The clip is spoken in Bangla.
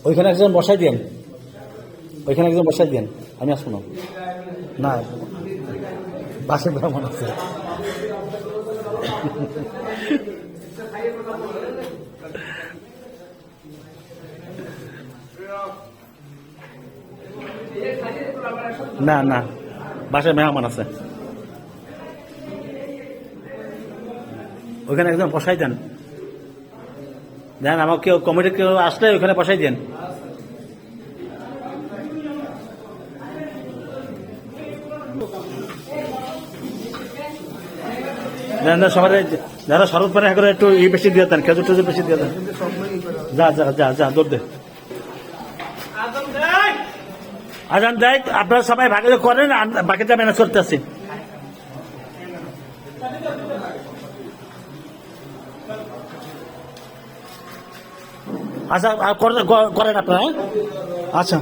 ওইখানে একজন বসাই দেন, ওইখানে একজন বসাই দেন, আমি আসবো না। না, বাসে ব্রাহ্মণ আছে। না না, বাসায় মেহমান আছে, ওইখানে একজন বসাই দেন। দেন আমার কেউ কমিটি কেউ আসলে ওইখানে বসাই দেন। সবাই যারা শরৎ পানি করে একটু বেশি দিয়ে দেন, খেজুর টেজুর বেশি দিয়ে দেন। যা যা যা যা দৌড় দে। আজান দেয়, আপনারা সবাই ভাগে করেন, বাকিটা ম্যানেজ করতে আসি। আচ্ছা করেন আপনারা। আচ্ছা।